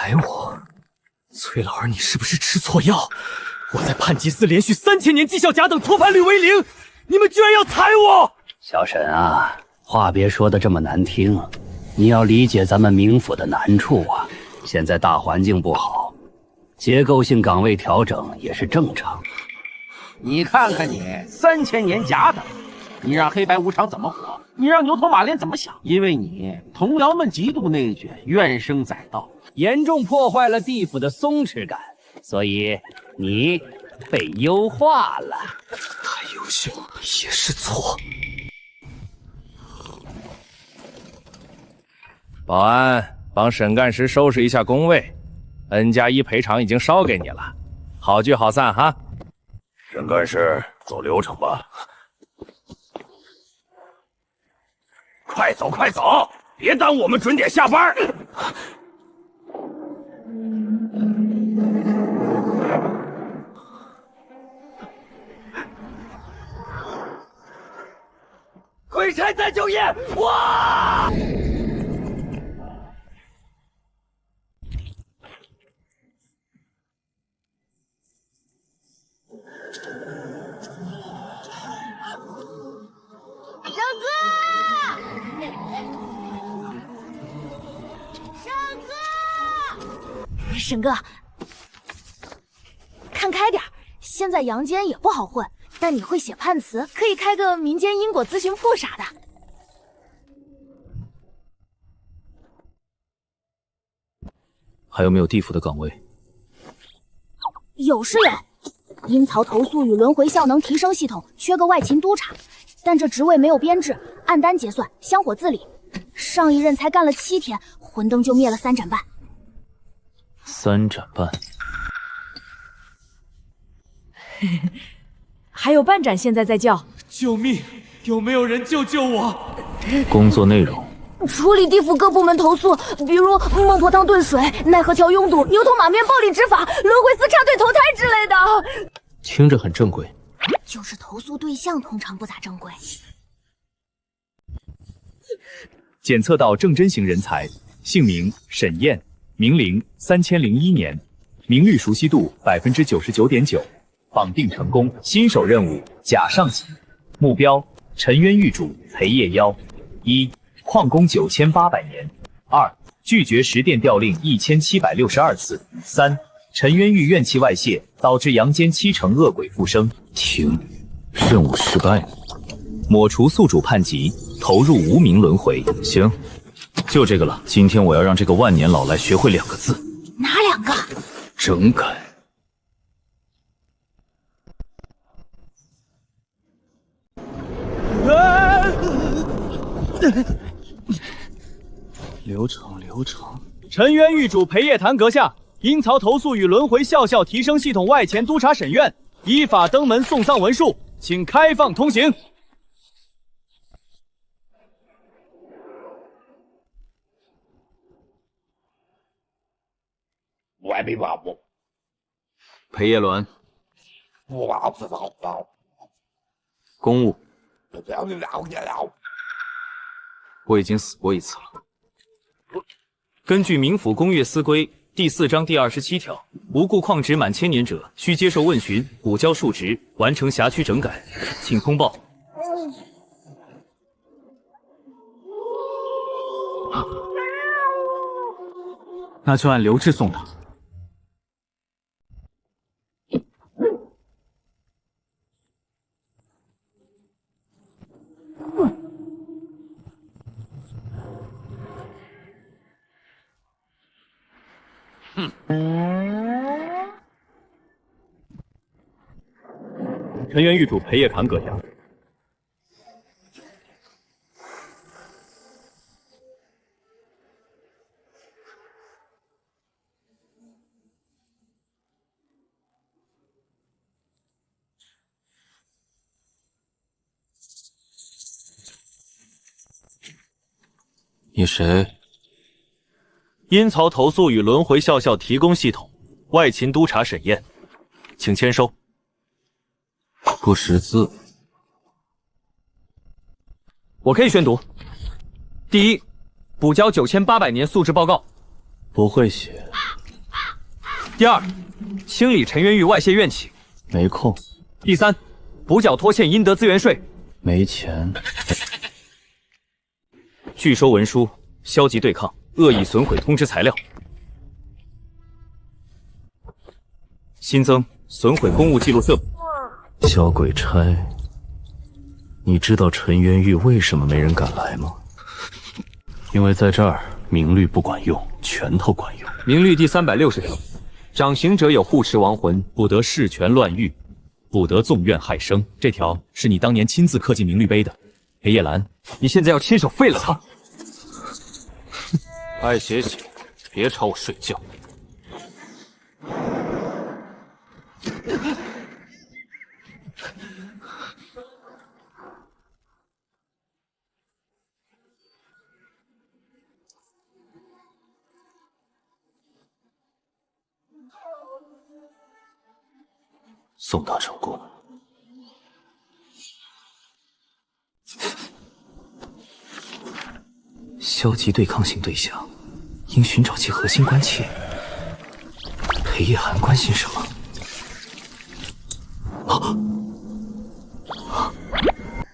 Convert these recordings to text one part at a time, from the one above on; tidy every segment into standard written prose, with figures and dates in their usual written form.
踩我？崔老儿，你是不是吃错药？我在判级司连续3000年绩效甲等错判率为0，你们居然要踩我！小沈啊，话别说的这么难听，你要理解咱们冥府的难处啊。现在大环境不好，结构性岗位调整也是正常。你看看你，3000年甲等，你让黑白无常怎么活？你让牛头马脸怎么想？因为你同僚们极度内卷，怨声载道，严重破坏了地府的松弛感，所以你被优化了。太优秀也是错。保安，帮沈干石收拾一下工位，N+1赔偿已经烧给你了，好聚好散哈。沈干事，走流程吧。快走快走，别耽误我们准点下班。鬼差再就业！哇！沈哥，沈哥，看开点，现在阳间也不好混，但你会写判词，可以开个民间因果咨询铺啥的。还有没有地府的岗位？有是有，阴曹投诉与轮回效能提升系统缺个外勤督察，但这职位没有编制，按单结算，香火自理。上一任才干了7天，魂灯就灭了3盏半。3盏半，还有半盏现在在叫。救命！有没有人救救我？工作内容：处理地府各部门投诉，比如孟婆汤兑水、奈何桥拥堵、牛头马面暴力执法、轮回司插队投胎之类的。听着很正规，就是投诉对象通常不咋正规。检测到正真型人才，姓名沈燕，明龄3001年，名誉熟悉度99.9%，绑定成功。新手任务甲上级，目标沉冤狱主裴夜妖。1. 旷工9800年。2. 拒绝十殿调令1762次。3. 沉冤狱怨气外泄，导致阳间7成恶鬼复生。停，任务失败。抹除宿主判级，投入无名轮回。行，就这个了。今天我要让这个万年老来学会2个字。哪2个？整改。流程。沉冤狱主裴夜潭阁下，阴曹投诉与轮回效提升系统外前督察审院，依法登门送丧文书，请开放通行。我没把握。裴夜鸾，公务，我已经死过1次了。根据冥府公约司规第4章第27条，无故旷职满1000年者，需接受问询，补交述职，完成辖区整改，请通报。那就按流制送他。沉冤狱主裴夜潭阁下，你谁？阴曹投诉与轮回效提供系统外勤督察沈燕，请签收。不识字，我可以宣读。第1，补交9800年素质报告。不会写，第二，清理陈元玉外泄怨气。没空。第三，补缴拖欠阴德资源税。没钱。拒收文书，消极对抗，恶意损毁通知材料。新增损毁公务记录设备。小鬼差，你知道陈元玉为什么没人敢来吗？因为在这儿明律不管用，拳头管用。明律第360条，掌刑者有护持亡魂，不得弑权乱狱，不得纵怨害生。这条是你当年亲自刻进明律碑的。黑夜兰，你现在要亲手废了他。爱写写，别吵我睡觉。送达成功。消极对抗型对象，应寻找其核心关切。裴夜寒关心什么？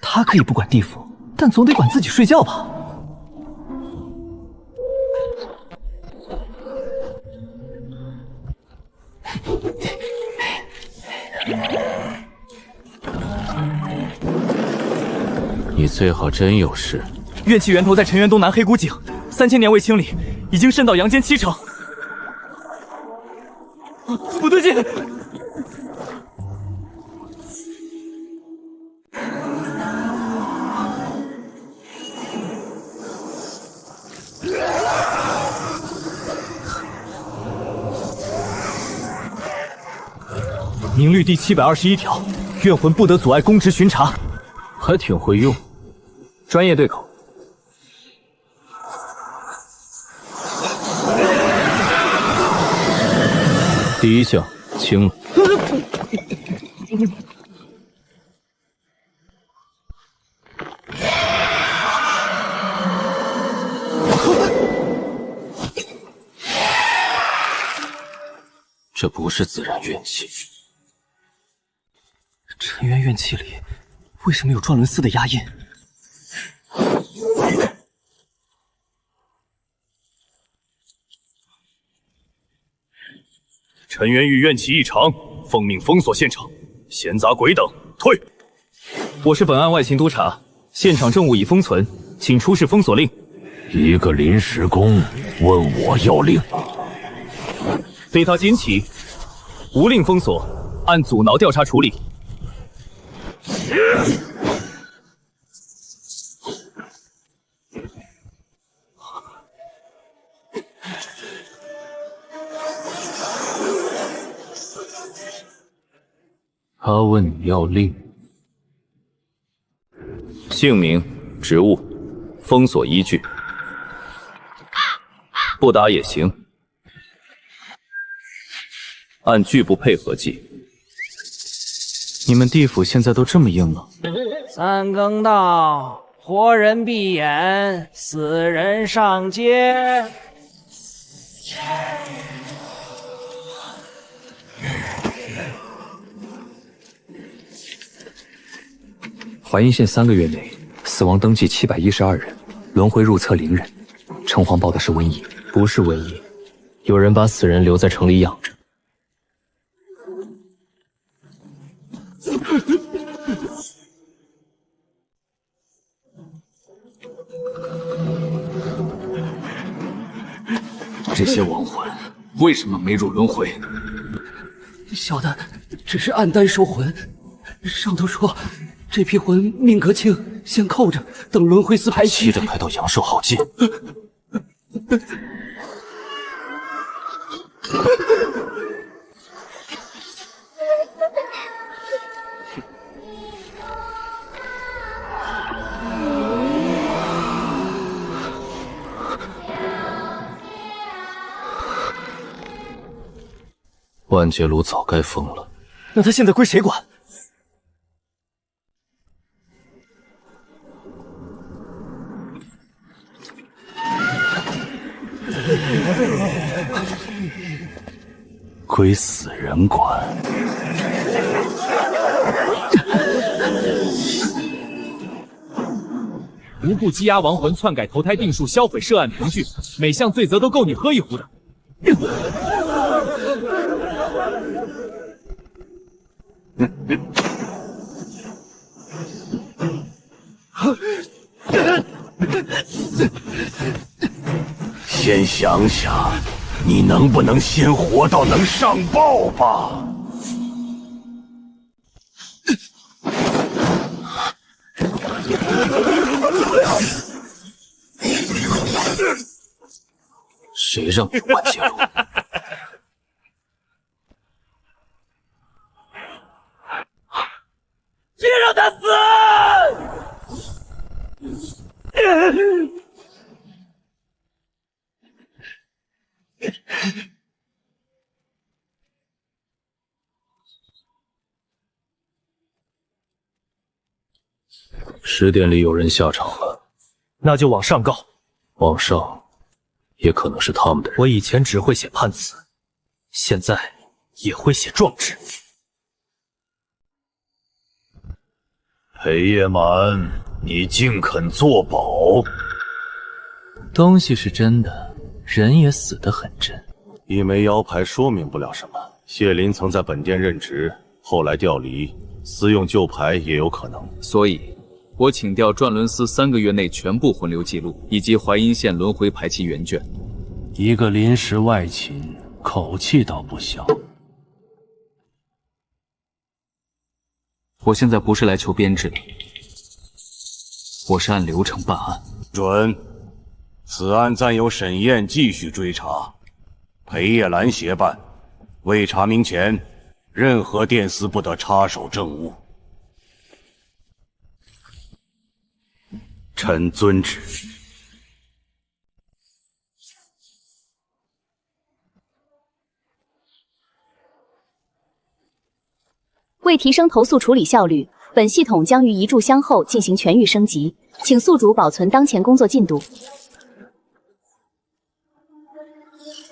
他可以不管地府，但总得管自己睡觉吧？你最好真有事。怨气源头在陈元东南黑谷井，3000年未清理，已经渗到阳间7成。不对劲！明律第721条，怨魂不得阻碍公职巡查。还挺会用，专业对口。第一项清了。这不是自然怨气。陈元怨气里为什么有转轮丝的压印？陈元玉怨气异常，奉命封锁现场，闲杂鬼等退。我是本案外勤督察，现场证物已封存，请出示封锁令。一个临时工问我要令，非他奸奇，无令封锁，按阻挠调查处理。他问你要令，姓名、职务、封锁依据，不答也行，按拒不配合计。你们地府现在都这么硬了？三更到，活人闭眼，死人上街。淮阴县3个月内死亡登记712人，轮回入册0人。城隍报的是瘟疫，不是瘟疫，有人把死人留在城里养着。这些亡魂为什么没入轮回？小的只是暗单收魂，上头说这批魂命格轻，先扣着，等轮回司排齐。期着排到阳寿耗尽。万劫炉早该封了，那他现在归谁管？归死人管。无故羁押亡魂，篡改投胎定数，销毁涉案凭据，每项罪责都够你喝一壶的。先想想，你能不能先活到能上报吧？谁让你玩介入？别让他死！10点里有人下场了，那就往上告。往上也可能是他们的人。我以前只会写判词，现在也会写状纸。裴夜满，你竟肯作保！东西是真的，人也死得很真。一枚腰牌说明不了什么。谢林曾在本店任职，后来调离，私用旧牌也有可能。所以，我请调转轮司3个月内全部魂流记录，以及淮阴县轮回牌期原卷。一个临时外勤，口气倒不小。我现在不是来求编制的，我是按流程办案。准，此案暂由沈燕继续追查，裴叶兰协办。未查明前，任何店司不得插手政务。臣遵旨。为提升投诉处理效率，本系统将于1炷香后进行全域升级，请宿主保存当前工作进度。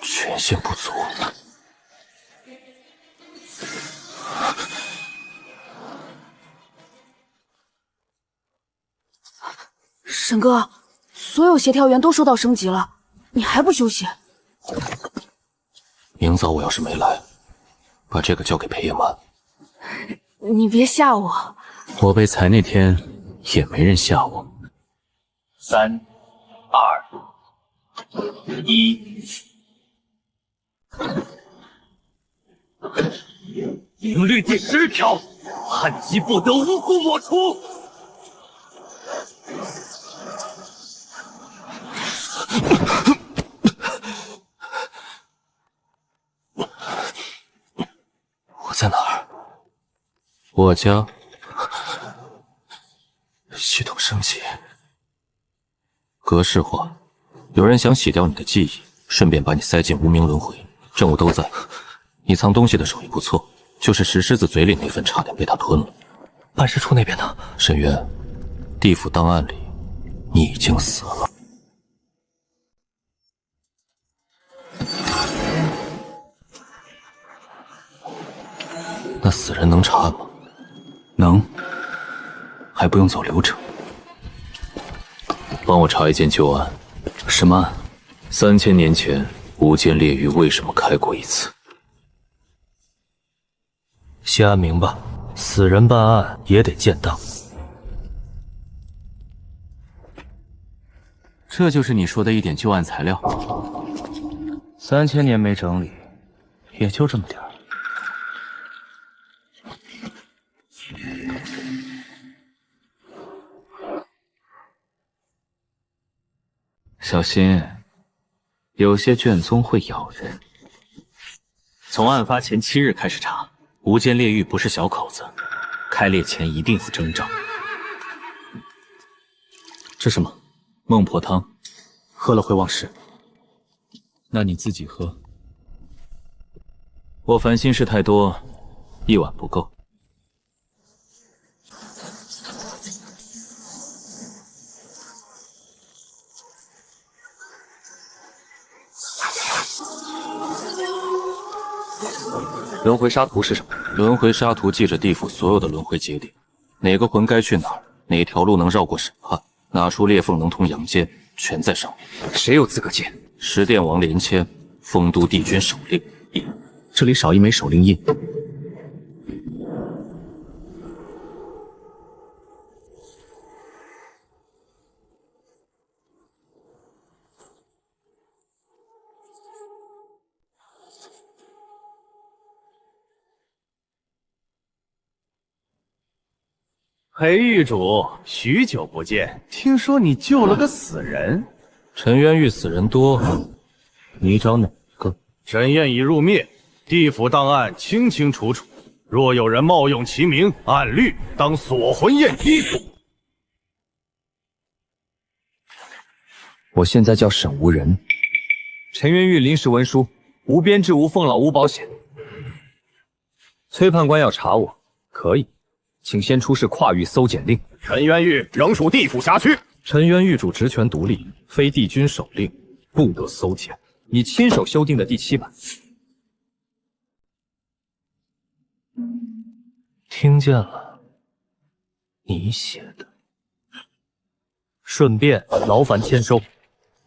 权限不足。沈哥，所有协调员都收到升级了，你还不休息？明早我要是没来，把这个交给裴夜满。你别吓我。我被裁那天也没人吓我。3、2、1。明律第10条，汉籍不得无故抹除。我在哪儿？我家。系统升级，格式化。有人想洗掉你的记忆，顺便把你塞进无名轮回。证物都在，你藏东西的手艺不错，就是石狮子嘴里那份差点被他吞了。办事处那边呢？沈渊，地府档案里你已经死了。那死人能查案吗？能，还不用走流程。帮我查一件旧案。什么案？3000年前，无间炼狱为什么开过一次？写案明吧，死人办案也得建档。这就是你说的一点旧案材料。3000年没整理，也就这么点儿。小心，有些卷宗会咬人。从案发前7日开始查，无间炼狱不是小口子，开裂前一定有征兆。这什么？孟婆汤，喝了会忘事。那你自己喝。我烦心事太多，一碗不够。轮回沙图是什么？轮回沙图记着地府所有的轮回节点，哪个魂该去哪儿，哪条路能绕过审判，哪处裂缝能通阳间，全在上面。谁有资格见？十殿王连谦，丰都帝君手令。这里少一枚手令印。裴狱主，许久不见，听说你救了个死人。沉冤狱死人多，你找哪个？沈宴已入灭，地府档案清清楚楚，若有人冒用其名，按律当锁魂验机。我现在叫沈无人，沉冤狱临时文书，无编制、无奉老、无保险。崔判官要查我，可以。请先出示跨域搜检令。沉冤狱仍属地府辖区，沉冤狱主职权独立，非帝君手令，不得搜检。你亲手修订的第7版。听见了，你写的。顺便劳烦签收。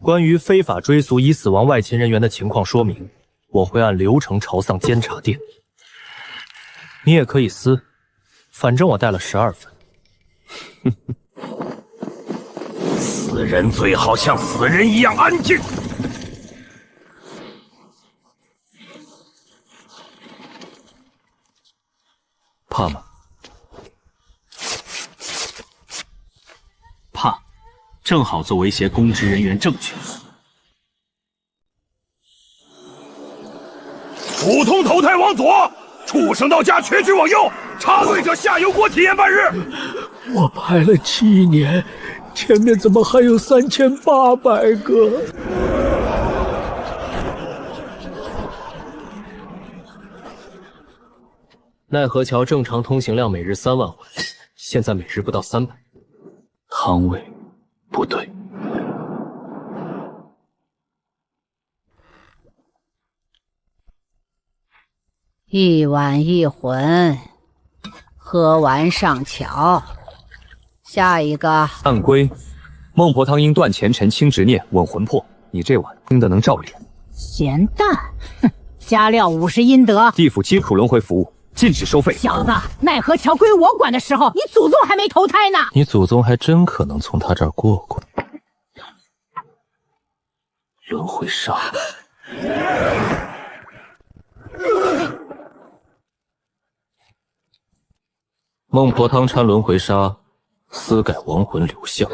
关于非法追溯已死亡外勤人员的情况说明，我会按流程朝丧监察殿。你也可以撕。反正我带了12份。死人最好像死人一样安静。怕吗？怕，正好作为一些公职人员证据。普通投胎往左，畜生道家瘸曲往右。插队者下油锅体验半日。我排了7年，前面怎么还有3800个？奈何桥正常通行量每日3万回，现在每日不到300。汤位不对。一碗一魂。喝完上桥，下一个。按规，孟婆汤因断前尘、清执念、稳魂魄。你这碗听得能照脸？咸蛋，哼！加料50阴德。地府基础轮回服务，禁止收费。小子，奈何桥归我管的时候，你祖宗还没投胎呢。你祖宗还真可能从他这儿过过。轮回沙。孟婆汤掺轮回沙，私改亡魂流向。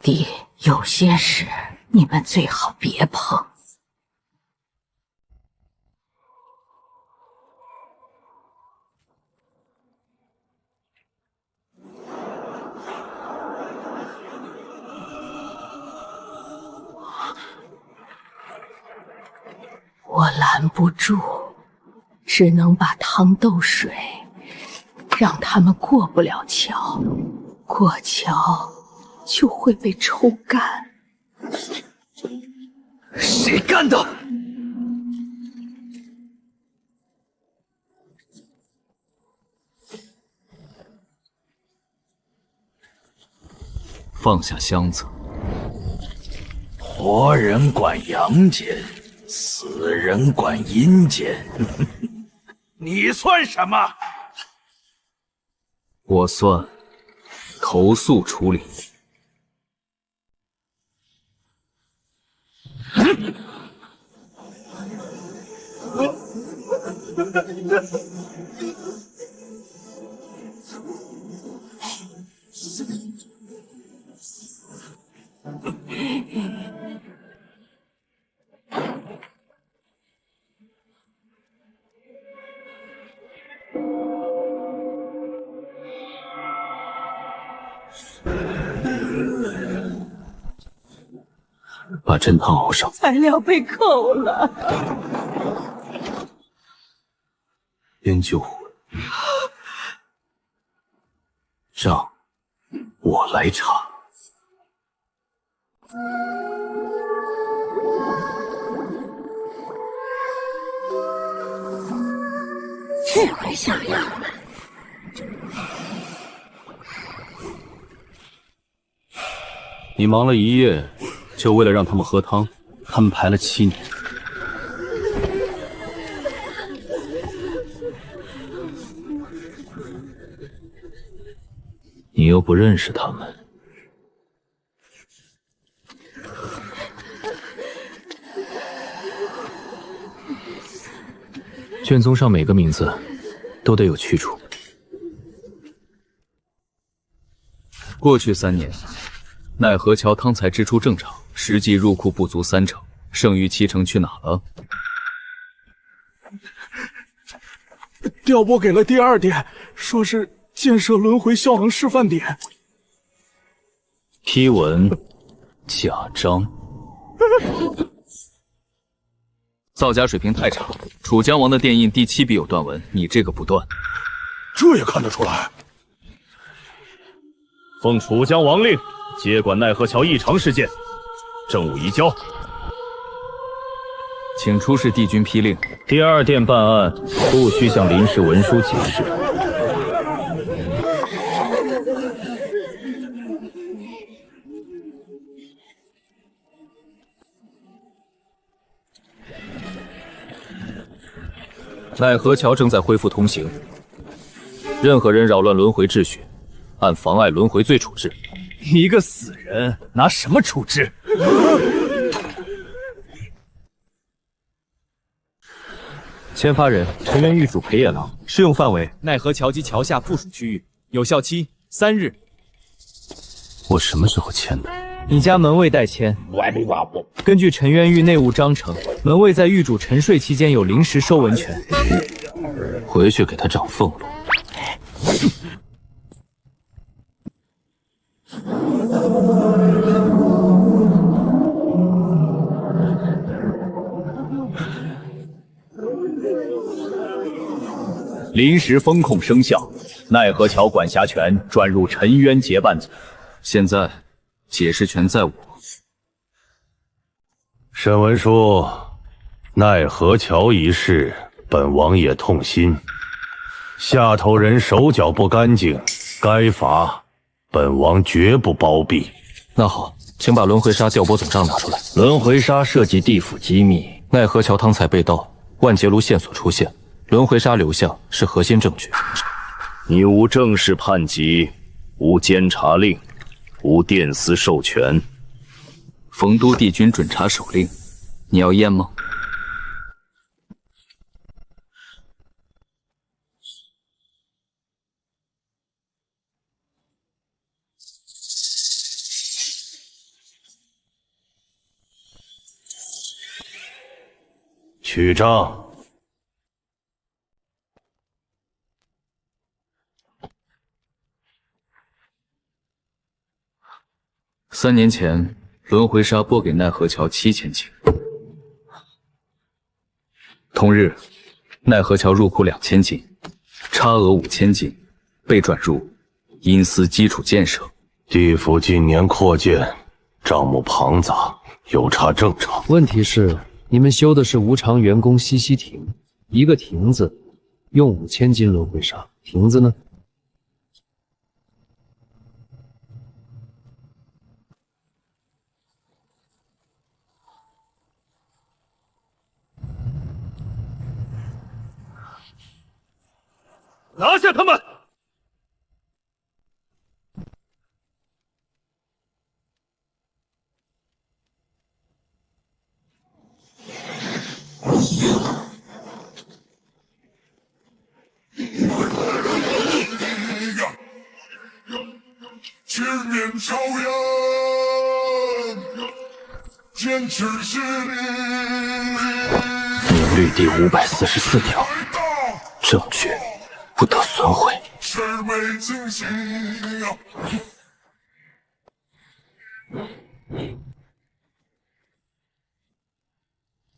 弟，有些事你们最好别碰。我拦不住，只能把汤斗水。让他们过不了桥，过桥就会被抽干。谁干的？放下箱子。活人管阳间，死人管阴间。你算什么？我算投诉处理。把真汤熬上。材料被扣了。研究魂，账我来查。这回像样了。你忙了一夜，就为了让他们喝汤？他们排了7年。你又不认识他们。卷宗上每个名字都得有去处。过去3年，奈何桥汤财支出正常，实际入库不足30%，剩余70%去哪了？调拨给了第2殿，说是建设轮回效能示范点。批文：假章。造假水平太差，楚江王的电印第7笔有断文，你这个不断，这也看得出来。奉楚江王令，接管奈何桥异常事件，政务移交。请出示帝君批令。第2殿办案不需向临时文书解释。奈何桥正在恢复通行，任何人扰乱轮回秩序，按妨碍轮回罪处置。一个死人拿什么处置？签发人：陈元玉主裴野郎，适用范围：奈何桥及桥下附属区域，有效期3日。我什么时候签的？你家门卫代签。根据陈元玉内务章程，门卫在狱主沉睡期间有临时收文权。回去给他长俸禄。临时封控生效，奈何桥管辖权转入陈渊结办组。现在解释权在我。沈文书，奈何桥一事，本王也痛心。下头人手脚不干净，该罚，本王绝不包庇。那好，请把轮回沙调拨总账拿出来。轮回沙涉及地府机密，奈何桥汤财被盗，万劫炉线索出现，轮回沙流向是核心证据。你无正式判级，无监察令，无殿司授权。冯都帝君准查手令，你要验吗？取账。3年前，轮回沙拨给奈何桥7000顷。同日，奈何桥入库2000顷，差额5000顷，被转入阴司基础建设。地府近年扩建，账目庞杂，有差正常。问题是，你们修的是无偿员工西溪亭，一个亭子用5000斤轮回沙，亭子呢？拿下他们！青面朝阳，坚持实力。明律第544条，证据不得损毁。魑魅惊醒。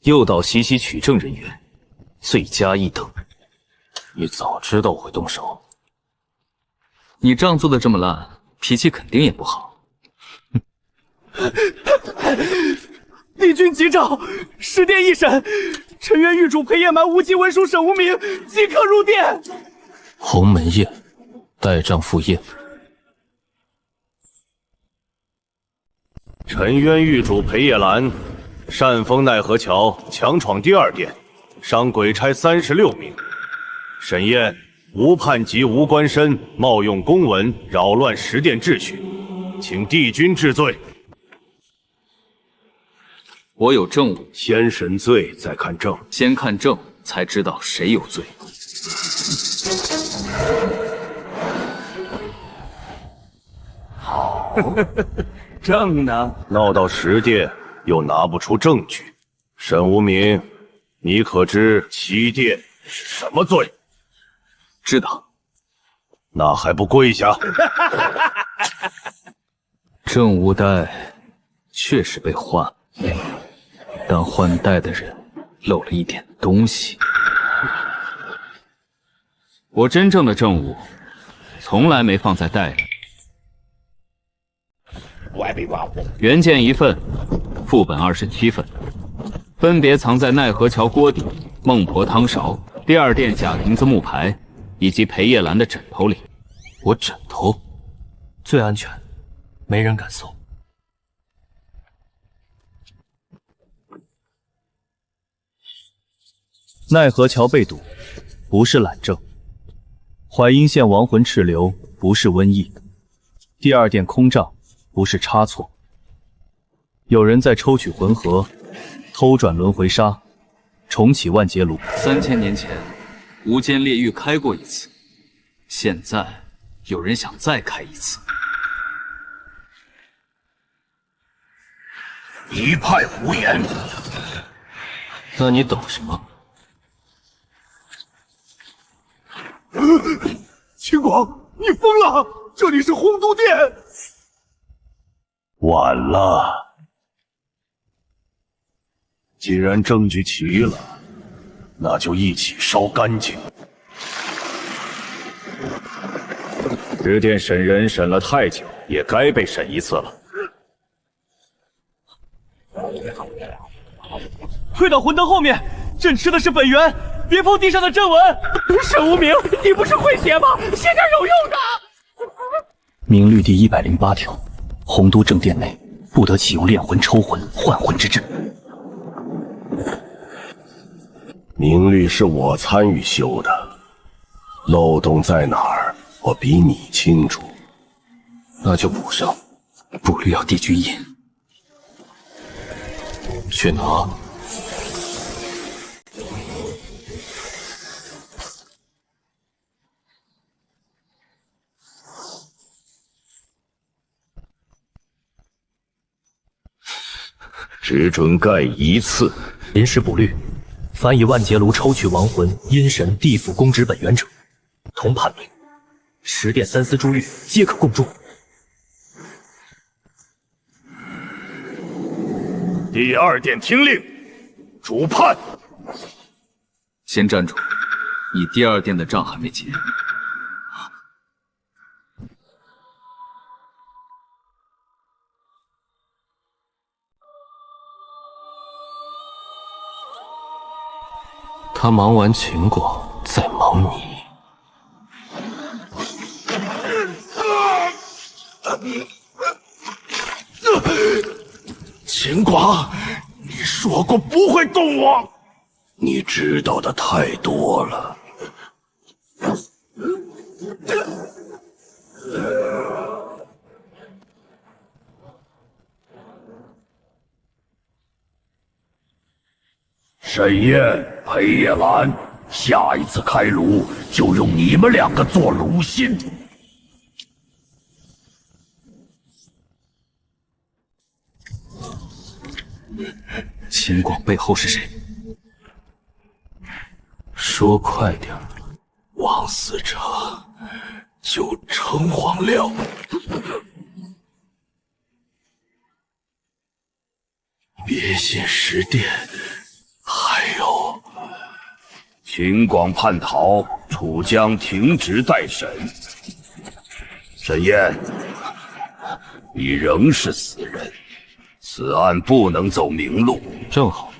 诱导袭击取证人员，罪加1等。你早知道我会动手。你账做的这么烂，脾气肯定也不好。帝君急召，十殿一审，陈元狱主裴夜蛮无极文书沈无名，即刻入殿。鸿门宴，待账赴宴。沉渊狱主裴夜兰擅封奈何桥，强闯第二殿，伤鬼差36名。沈燕无判级无官身，冒用公文，扰乱十殿秩序，请帝君治罪。我有证物，先审罪，再看证。先看证，才知道谁有罪。好，证呢？闹到十殿，又拿不出证据。沈无名，你可知7殿是什么罪？知道。那还不跪下？郑无怠确实被换了，但换代的人漏了一点东西。我真正的证物从来没放在袋里。原件1份，副本27份，分别藏在奈何桥锅底、孟婆汤勺、第二殿假亭子木牌以及裴夜兰的枕头里。我枕头最安全，没人敢搜。奈何桥被堵，不是懒政；淮阴县亡魂滞留，不是瘟疫；第二殿空帐，不是差错。有人在抽取魂核，偷转轮回沙，重启万劫炉。3000年前，无间炼狱开过一次，现在有人想再开一次。一派胡言！那你等什么？秦广，你疯了！这里是洪都殿。晚了，既然证据齐了，那就一起烧干净。十殿审人审了太久，也该被审一次了。退到魂灯后面，朕吃的是本源，别碰地上的阵纹。沈无名，你不是会写吗？写点有用的。明律第108条，洪都正殿内不得启用炼魂、抽魂、换魂之阵。明律是我参与修的，漏洞在哪儿，我比你清楚。那就补上，不律要帝君印。去拿。只准盖一次。临时补律，凡以万劫炉抽取亡魂、阴神、地府公职本源者，同判命。10殿3司诸狱皆可共诛。第二殿听令，主判。先站住，你第二殿的账还没结。他忙完秦广，再忙你。秦广，你说过不会动我。你知道的太多了。沈燕、裴夜兰，下一次开炉就用你们2个做炉心。秦广背后是谁？说快点，枉死者就城隍了。别信10殿，还有秦广叛逃，楚江停职待审。沈燕，你仍是死人，此案不能走明路。正好，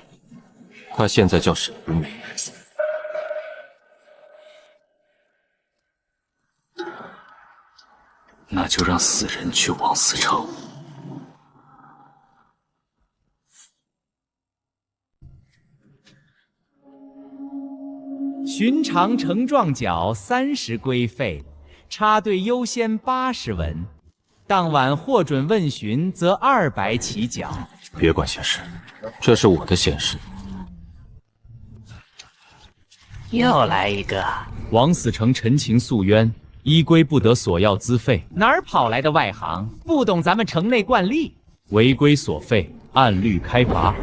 他现在叫沈无名。那就让死人去王死城。寻常呈状角30规费，插队优先80文。当晚获准问询，则200起缴。别管闲事，这是我的闲事。又来一个。王死城陈情诉冤，依规不得索要资费，哪儿跑来的外行，不懂咱们城内惯例。违规索费，按律开罚。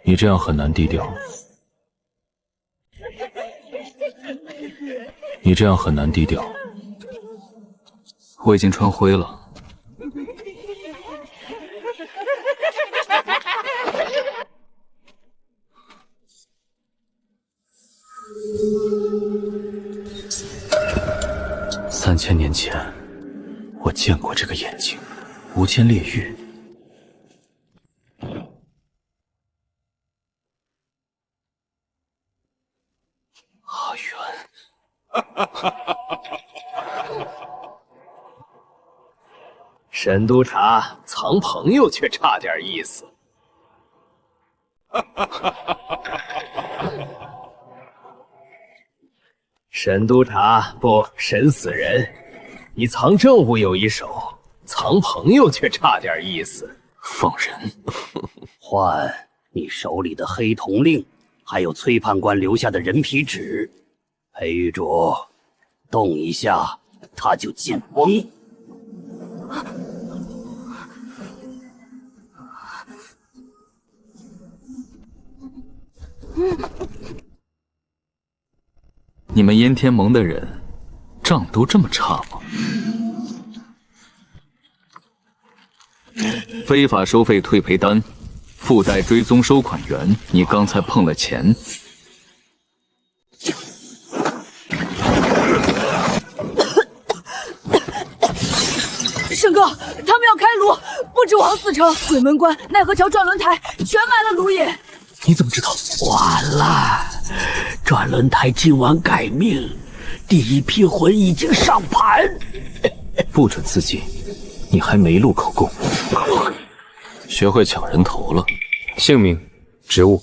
你这样很难低调。你这样很难低调。我已经穿灰了。3000年前，我见过这个眼睛，无间炼狱。阿元，沈督察藏朋友却差点意思。沈督察不，沈死人，你藏政务有一手，藏朋友却差点意思。放人！换你手里的黑铜令，还有崔判官留下的人皮纸，裴狱主，动一下他就进翁。你们燕天盟的人账都这么差吗？非法收费退赔单，附带追踪收款员，你刚才碰了钱。沈哥，他们要开炉，不止王死城、鬼门关、奈何桥转轮台，全买了炉瘾。你怎么知道？完了，转轮台今晚改命，第一批魂已经上盘。不准自尽，你还没录口供。学会抢人头了。姓名、职务，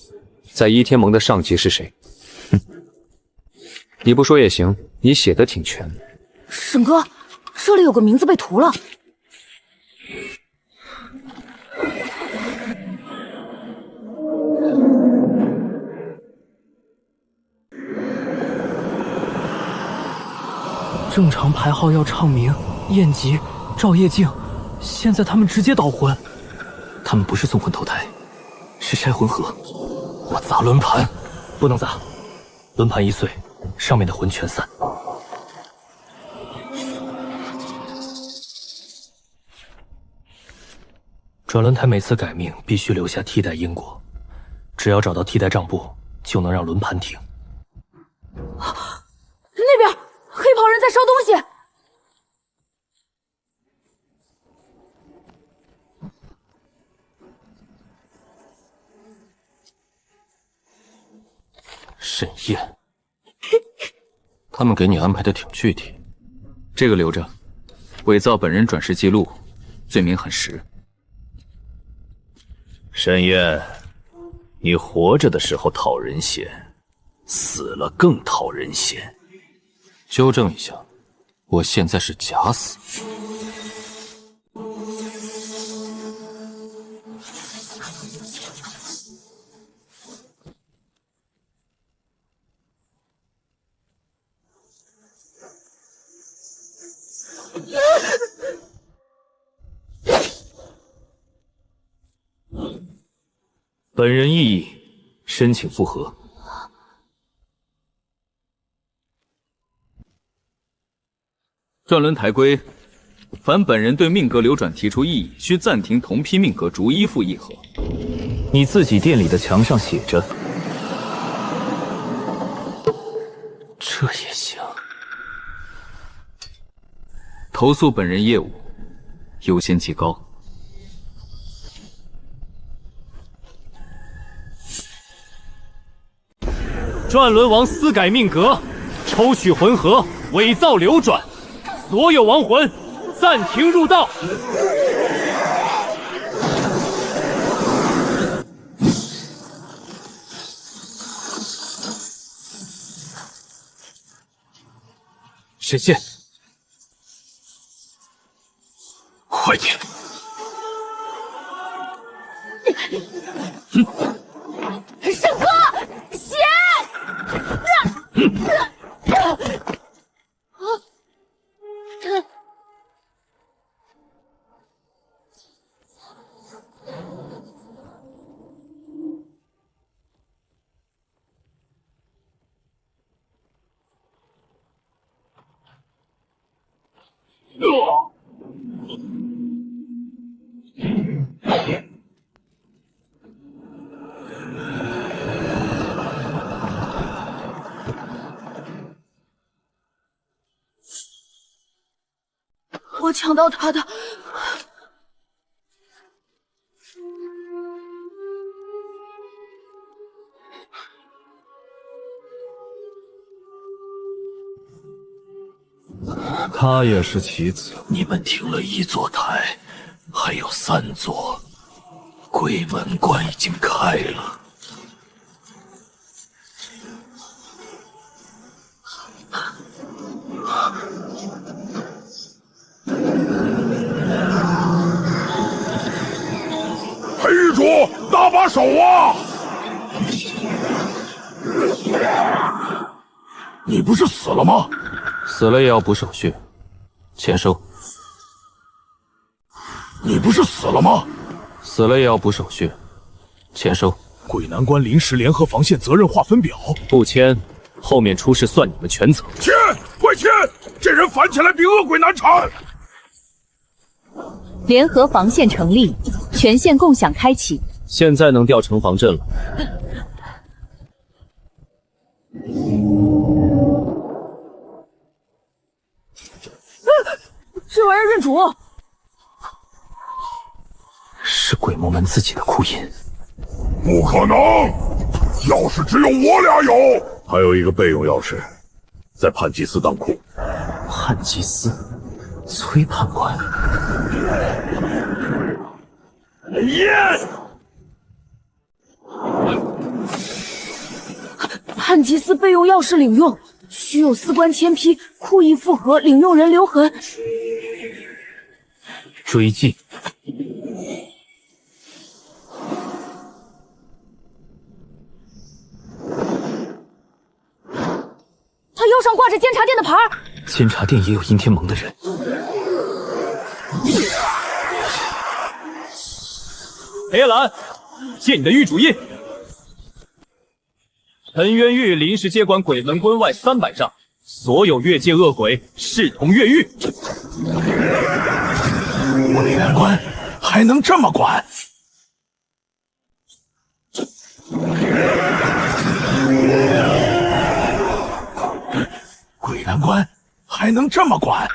在一天盟的上级是谁？你不说也行，你写的挺全。沈哥，这里有个名字被涂了。正常排号要唱名、燕吉、赵叶静，现在他们直接倒魂。他们不是送魂投胎，是筛魂盒。我砸轮盘，不能砸，轮盘一碎，上面的魂全散。转轮台每次改命必须留下替代因果，只要找到替代账簿，就能让轮盘停。那边黑袍人在烧东西。沈燕，他们给你安排的挺具体。这个留着，伪造本人转世记录，罪名很实。沈燕，你活着的时候讨人嫌，死了更讨人嫌。纠正一下，我现在是假死。本人异议，申请复核。转轮台规，凡本人对命格流转提出异议，需暂停同批命格逐一复议核。你自己店里的墙上写着，这也行。投诉本人业务优先级高。转轮王私改命格，抽取魂核，伪造流转，所有亡魂暂停入道。神仙，快点！沈哥，血！我抢到他的。他也是棋子。你们停了1座台，还有3座。鬼门关已经开了。黑主，搭把手啊！你不是死了吗？死了也要补手续，签收。你不是死了吗？死了也要补手续，签收。鬼南关临时联合防线责任划分表，不签，后面出事算你们全责。签，快签！这人反起来比恶鬼难缠。联合防线成立，全线共享开启。现在能调城防阵了。这玩意儿认主，是鬼魔门自己的库印。不可能，钥匙只有我俩有，还有一个备用钥匙，在判祭司当库。判祭司，崔判官。耶！判祭司备用钥匙领用，需有司官签批，库印复核，领用人留痕。追击。他腰上挂着监察殿的牌儿。监察殿也有阴天盟的人。黑夜兰，借你的玉主印。陈渊玉临时接管鬼门关外300丈，所有越界恶鬼视同越狱。鬼门关还能这么管？鬼门关还能这么管？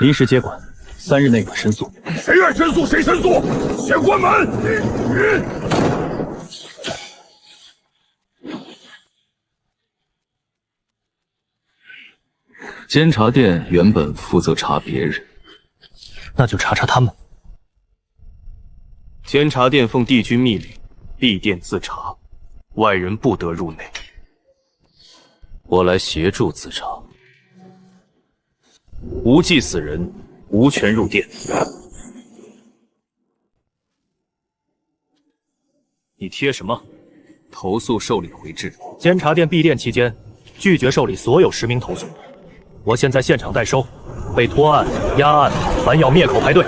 临时接管，3日内可申诉。谁愿申诉谁申诉，先关门。监察殿原本负责查别人，那就查查他们。监察殿奉帝君密令，闭殿自查，外人不得入内。我来协助自查。无忌死人，无权入殿。你贴什么？投诉受理回执。监察殿闭殿期间，拒绝受理所有实名投诉。我现在现场代收，被拖案、压案，反咬灭口排队。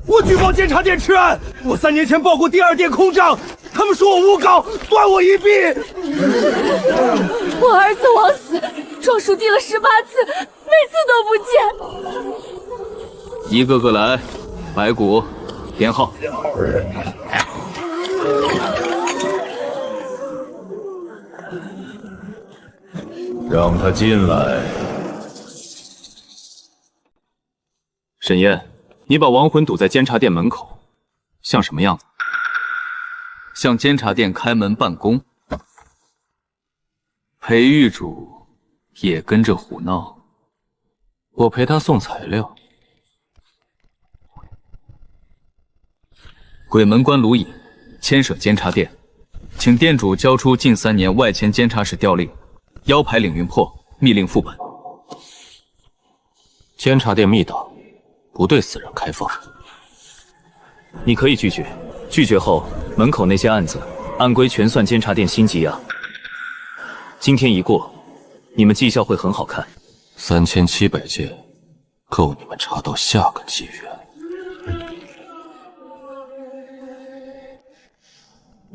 我举报监察殿吃案，我3年前报过第2殿空账，他们说我诬告，断我一臂。我儿子枉死，状书递了18次，每次都不见。一个个来，白骨编号。让他进来。沈燕，你把亡魂堵在监察殿门口，像什么样子？向监察殿开门办公。裴狱主也跟着胡闹。我陪他送材料。鬼门关卢隐牵涉监察殿，请殿主交出近3年外迁监察使调令，腰牌领运破，密令副本。监察殿密档，不对死人开放。你可以拒绝，拒绝后门口那些案子按规全算监察殿新积压。今天一过，你们绩效会很好看。3700件，够你们查到下个纪元。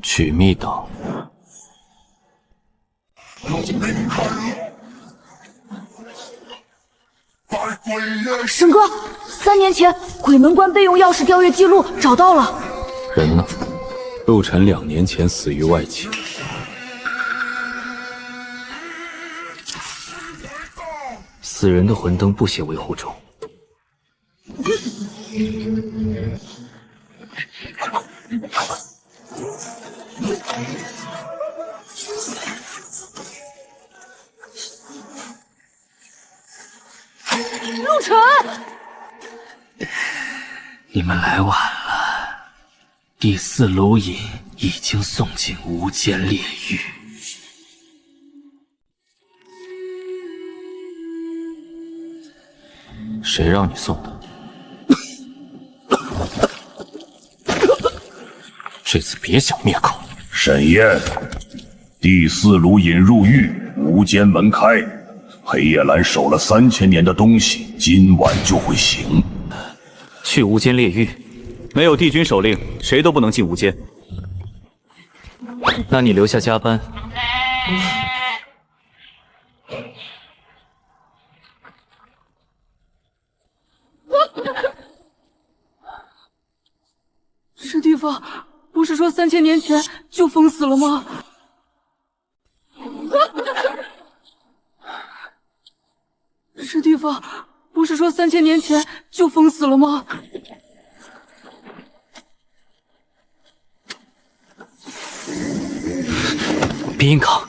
取密档。沈哥，3年前鬼门关备用钥匙调阅记录找到了。人呢？陆晨2年前死于外侵。死人的魂灯不写维护中。陆晨，你们来晚了。第4卢隐已经送进无间炼狱。谁让你送的？这次别想灭口。沈燕，第4卢隐入狱，无间门开。黑夜兰守了3000年的东西，今晚就会醒。去无间炼狱，没有帝君手令，谁都不能进无间。那你留下加班。师弟夫，不是说3000年前就封死了吗？师弟夫，不是说3000年前就封死了吗？别硬扛，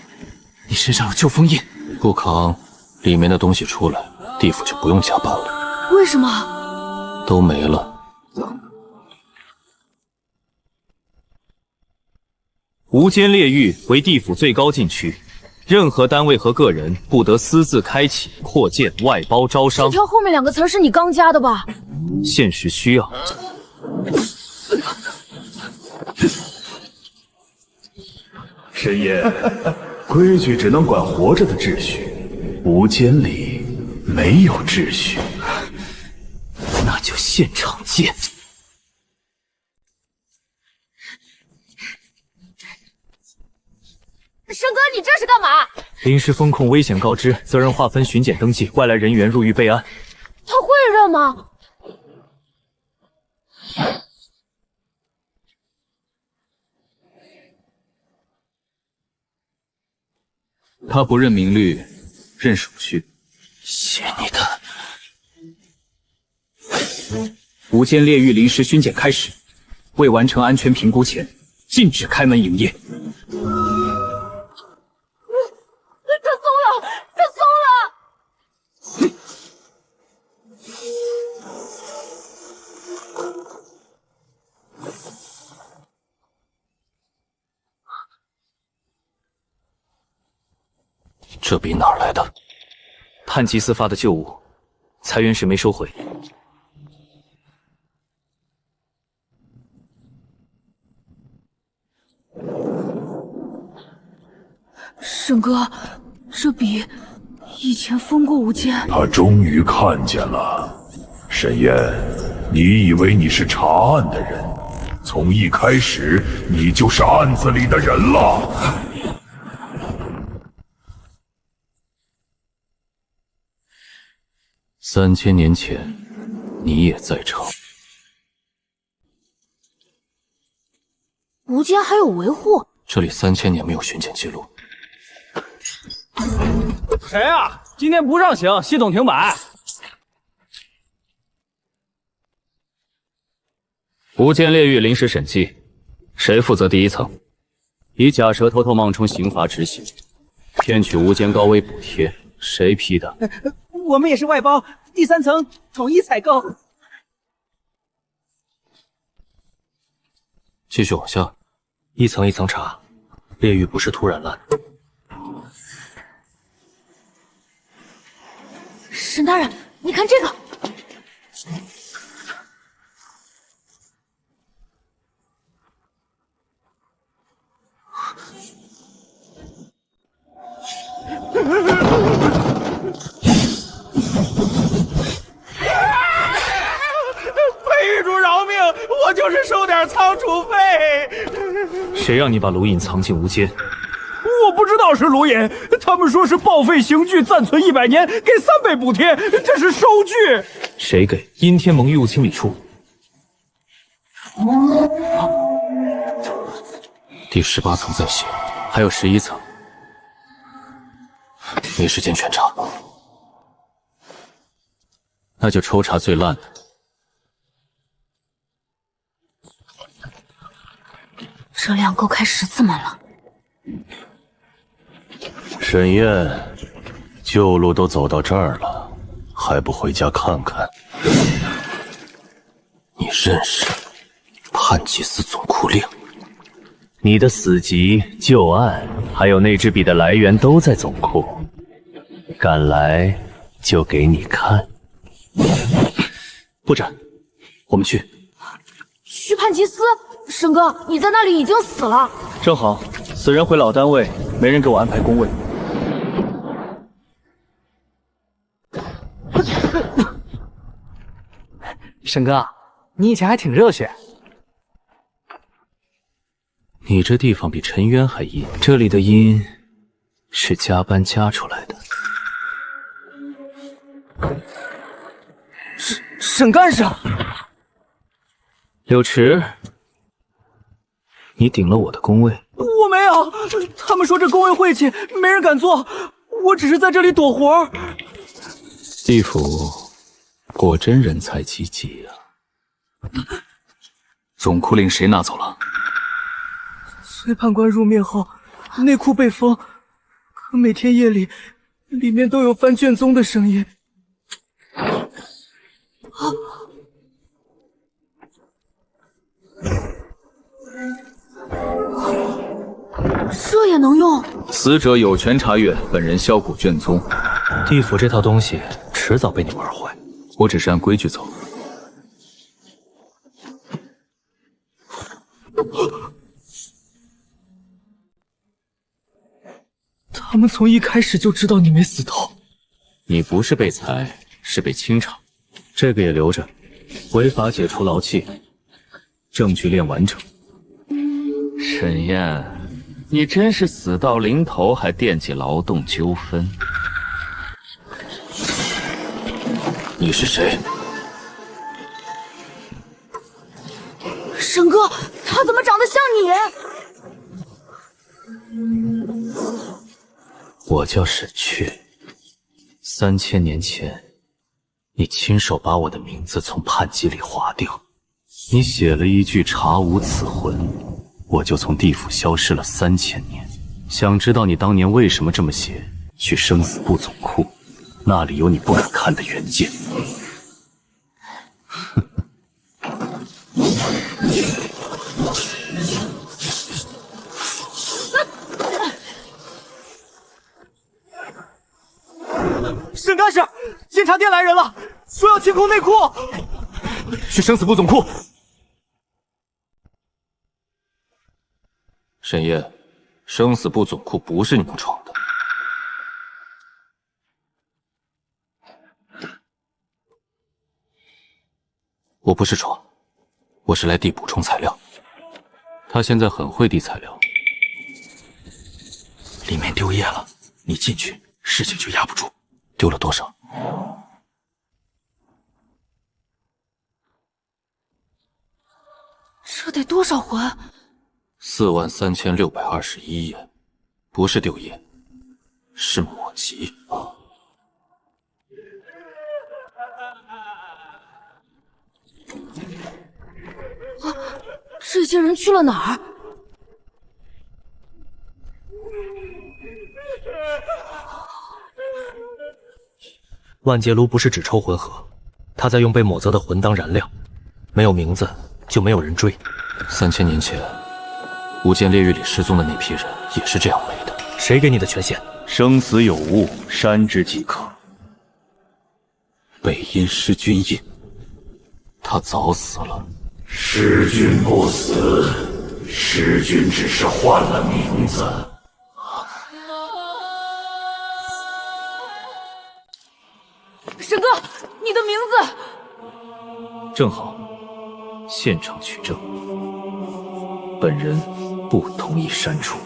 你身上有旧封印。不扛，里面的东西出来，地府就不用加班了。为什么？都没了。无间炼狱为地府最高禁区，任何单位和个人不得私自开启、扩建、外包、招商。这条后面2个词是你刚加的吧？现实需要。沈燕，规矩只能管活着的秩序，无间里没有秩序。那就现场见。申哥，你这是干嘛？临时封控危险告知，责任划分巡检登记，外来人员入狱备案。他会认吗？他不认明律，认手续。写你的！无间炼狱临时巡检开始，未完成安全评估前，禁止开门营业。他松了！这笔哪儿来的？探祭司发的旧物，裁员时没收回。沈哥，这笔以前封过无间。他终于看见了。沈燕，你以为你是查案的人，从一开始你就是案子里的人了。3000年前，你也在场。无间还有维护？这里3000年没有巡检记录。谁啊？今天不上刑，系统停摆。无间炼狱临时审计，谁负责第一层？以假蛇头头冒充刑罚执行，骗取无间高危补贴，谁批的？我们也是外包，第3层统一采购。继续往下，一层一层查，炼狱不是突然烂。沈大人，你看这个。裴狱主饶命，我就是收点仓储费。谁让你把卢隐藏进无间？我不知道是卢隐，他们说是报废刑具暂存100年，给3倍补贴，这是收据。谁给？阴天盟狱务清理处。第18层在写，还有11层，没时间全查，那就抽查最烂的。这量够开10次门了。沈燕，旧路都走到这儿了，还不回家看看？你认识判祭司总库令？你的死籍、旧案，还有那支笔的来源都在总库，敢来就给你看。部长，我们去。去判祭司？沈哥，你在那里已经死了。正好，死人回老单位，没人给我安排工位。沈哥，你以前还挺热血。你这地方比沉渊还阴，这里的阴是加班加出来的。沈干事，柳池，你顶了我的工位。我没有，他们说这工位晦气，没人敢做，我只是在这里躲活。地府果真人才济济啊！总库令谁拿走了？崔判官入灭后，内库被封，可每天夜里，里面都有翻卷宗的声音。这也能用？死者有权查阅本人削骨卷宗。地府这套东西迟早被你玩坏。我只是按规矩走。他们从一开始就知道你没死透。你不是被裁，是被清场。这个也留着，违法解除劳气，证据链完整。沈燕，你真是死到临头还惦记劳动纠纷。你是谁？沈哥，他怎么长得像你？我叫沈确。3000年前，你亲手把我的名字从判籍里划掉。你写了一句“查无此魂”，我就从地府消失了3000年。想知道你当年为什么这么写？去生死簿总库，那里有你不敢看的原件。沈干事，监察殿来人了，说要清空内库。去生死簿总库。沈烨，生死簿总库不是你们闯的。我不是闯，我是来地补充材料。他现在很会递材料。里面丢液了，你进去，事情就压不住。丢了多少？这得多少魂43621页，不是丢液，是抹籍。这些人去了哪儿？万劫炉不是只抽魂核，他在用被抹责的魂当燃料，没有名字就没有人追。3000年前，无间炼狱里失踪的那批人也是这样没的。谁给你的权限？生死有物，删之即可。北阴师君印，他早死了。师君不死，师君只是换了名字。沈哥，你的名字。正好，现场取证。本人不同意删除。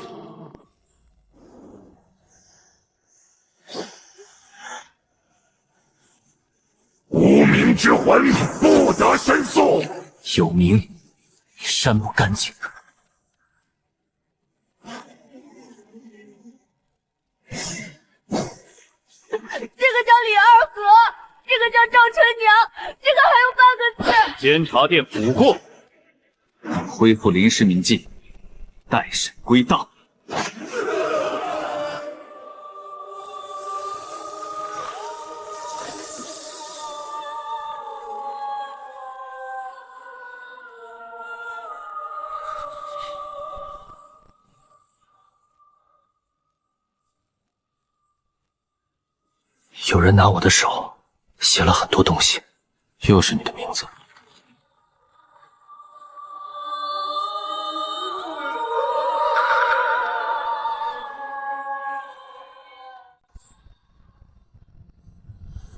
无名之魂不得申诉。有名，你删不干净。这个叫李二和，这个叫赵春娘，这个还有8个字。监察殿补过，恢复临时明记，待审归档。有人拿我的手写了很多东西，又是你的名字。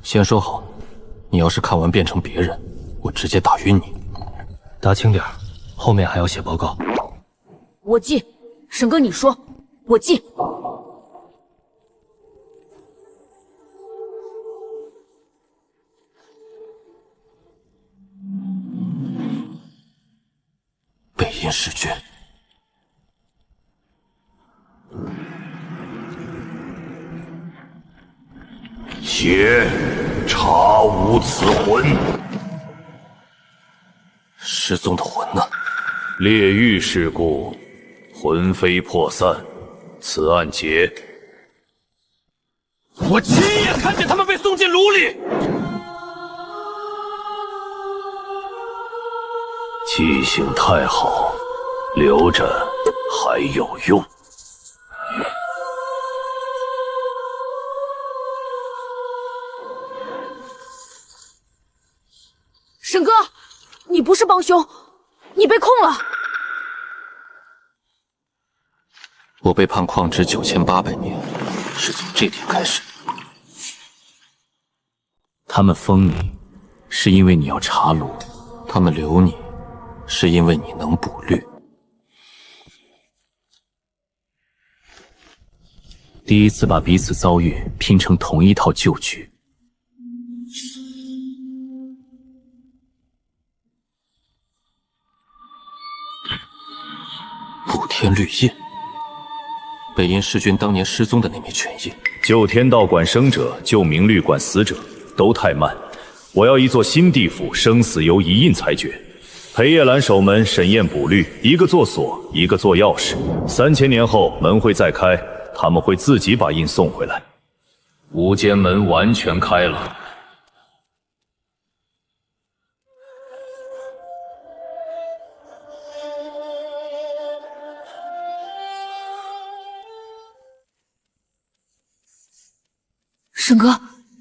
先说好，你要是看完变成别人，我直接打晕你。打轻点，后面还要写报告。我记，沈哥你说，我记。北阴弑君，且查无此魂。失踪的魂呢？烈狱事故，魂飞魄散，此案结。我亲眼看见他们被送进炉里。记性太好，留着还有用。沈哥，你不是帮凶，你被控了。我被判旷职9800年，是从这天开始。他们封你，是因为你要查炉；他们留你，是因为你能补律。第一次把彼此遭遇拼成同一套旧局。补天律印，北阴弑君当年失踪的那枚拳印。救天道管生者，救明律管死者，都太慢。我要一座新地府，生死由一印裁决。裴夜兰守门，沈燕补律，一个做锁，一个做钥匙。3000年后门会再开，他们会自己把印送回来。无间门完全开了。沈哥，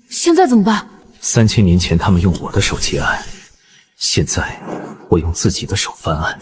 现在怎么办？3000年前他们用我的手结案，现在我用自己的手翻案。